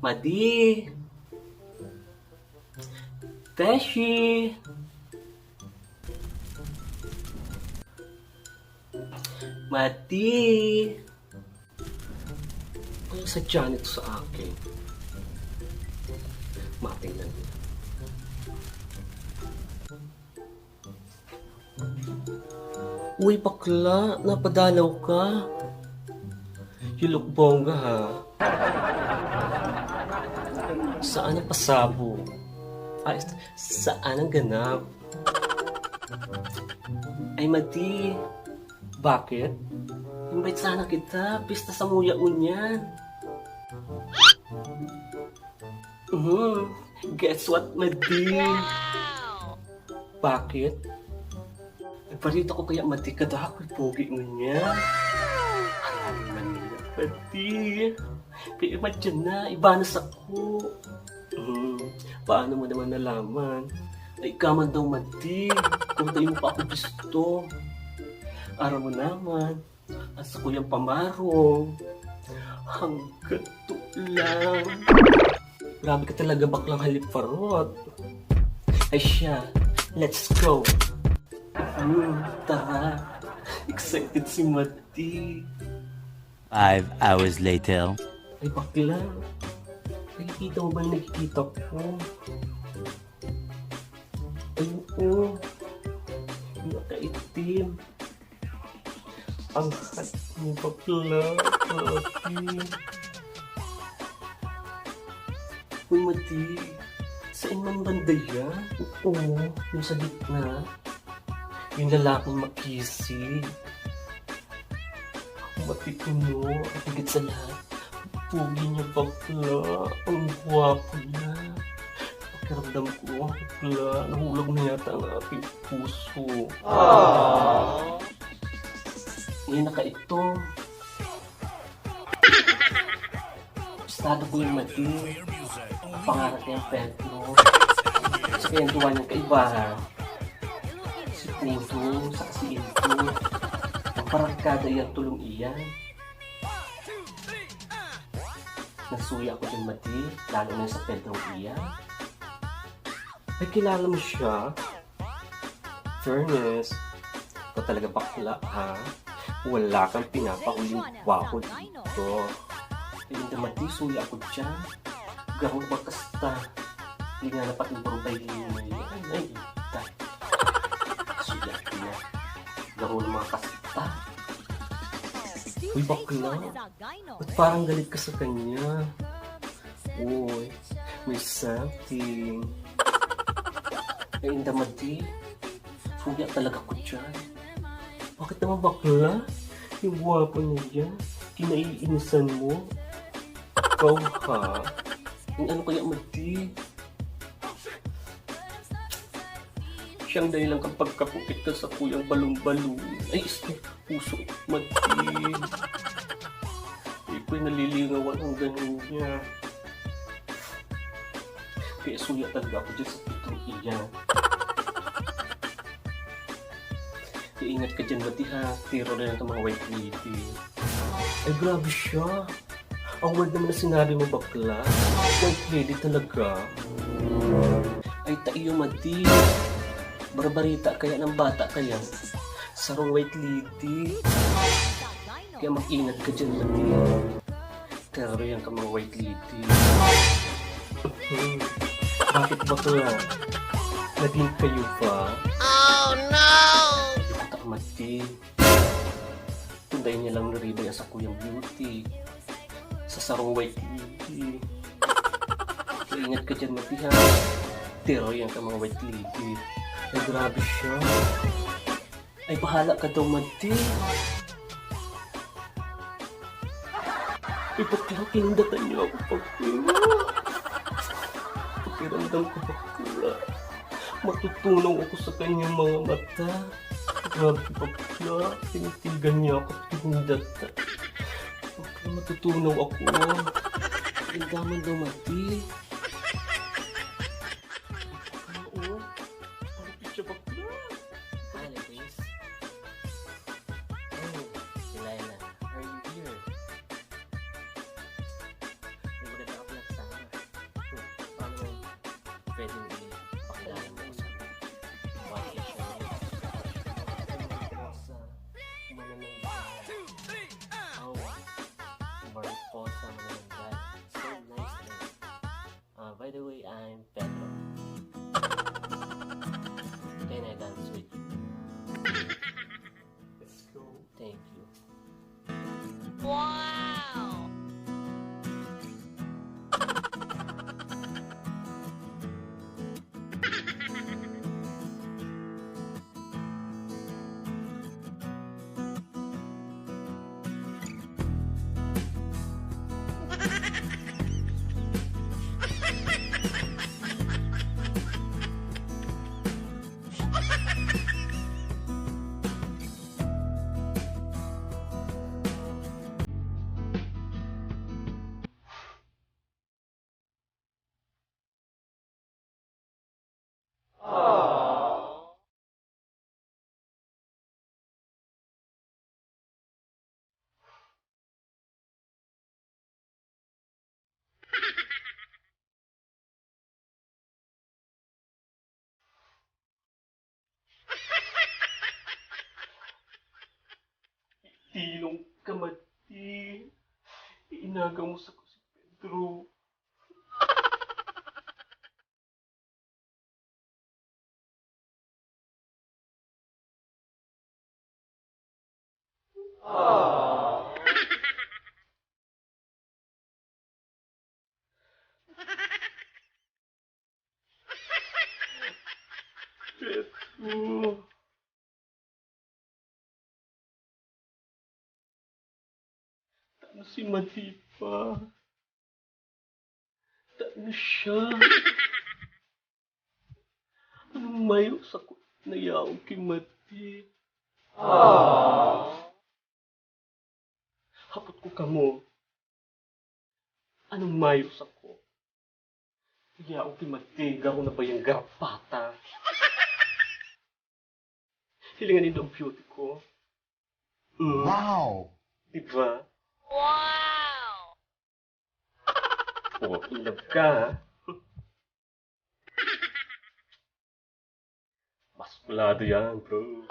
Madi! Beshi! Madi! Ano sadya nito sa akin? Matingnan niya. Uy, bakla! Napadalaw ka! You look bongga, ha? Saan ang pasabo? Ay, saan ang ganap? Ay, Madi! Bakit? Invite sana kita. Pista sa nguya-unyan. Guess what, Madi? Bakit? Nagparito ko kaya Madi kada ako'y pogi mo niya. Ay, Manila, Madi. Kaya imagine na, ibanas ako. Paano mo naman nalaman? Ay, ikaman daw, Madi. Kung tayo mo pa ako gusto. Araw mo naman, asa ko yung pamarong. Hanggang to lang. Grabe ka talaga, baklang haliparot. Ay siya, let's go. Tara. Excited si Madi. 5 hours later. Ay, bakla. Nakikita mo ba yung nakikita ko? Ay, oo. Nakaitim. Ang hot mo, bakla. Madi. Uy, Madi. Saan man banda yan? Oo, yung sa gitna. Yung lalaking makisi. Matikuno. At higit sa lahat. Pugi niya, bakla. Ang gwapo niya. Pakiramdam ko, bakla. Nahulog na yata ang aking puso. Ngayon naka ito. Estado ko yung Madi. Pangarap niya ang Pedro. Sa kwentuhan niyang kaibahan. Si Puso, sa si Ilto. Ang parangkada yung tulong iyan. Nasuya ako din Madi, lalo na sa Pedro iyan. Ay, kilala mo siya? Fairness. Ikaw talaga bakla, ha? Wala kang pinapahuling wapo dito. Ay, hindi Madi, suya ako dyan. Gahong magkasta. Hindi nga dapat yung barubay linay. Ay, ita. Suya ko na. Gahong ng mga kasta. Uy, bakla. Ba't parang galit ka sa kanya? Uy, may something. Ay, hindi Madi. Suya talaga ko dyan. Bakit naman bakla? Yung guwapo niya. Kinaiinisan mo. Ikaw, ha? Yung ano kaya, Madi? Siyang dahilan kapag kapukit ka sa kuyang balong-balong. Ay, puso, Madi. Iko'y nalilingawan ang ganun niya. Kaya suya talaga ako dyan sa pitong iyan. Kaya ingat ka dyan, Madi, ha? Tiro na lang itong mga white lady. Ay, grabe siya. Ang word naman na sinabi mo, bakla. White lady talaga. Ay, taiyo, Madi. Barbarita kaya ng bata kaya. Sarong white lady. Kaya mag-ingat ka dyan, Madi. Terror yan ka mga white lady. Bakit bakla? Naging kayo ba? Oh no! Ayoko Madi. Tundayin niya lang naribay sa kuyang beauty. Sa sarong white lady. So, ingat ka dyan, Madi, ha? Terror yan ka mga white lady. Ay, grabe siya. Ay, bahala ka daw, Madi. Ay, bakla, kinindatan niyo ako, bakla. Pakiramdam ko, bakla. Matutunaw ako sa kanyang mga mata. Grabe, bakla. Tinitigan niya ako, kinindatan. Bakla, matutunaw ako. Ang daman daw, Madi. Oo. Malapit siya, bakla. Hi, ladies. Oh, Delilah, are you here? May maganda ka pala sa pwede mo ipakilala mo sa body show sa manananggal. Oh, mariposa manananggal. So nice name. By the way, I'm Pedro. Can I dance with you? Let's go. Thank you. Wow! Tilong kamati. Inaga mo sa ko si Pedro. Pedro. Tano si Madipa. Tano siya. Anong mayo sa ko na yaong kay Madi? Hapot ko kamo. Anong mayo sa ko? Yaong kay Madi. Garo na ba yung garapata? Hilingan nito ang beauty ko. Wow! Diba? Wow! Oo, in love ka, ha? Maskulado yan, bro.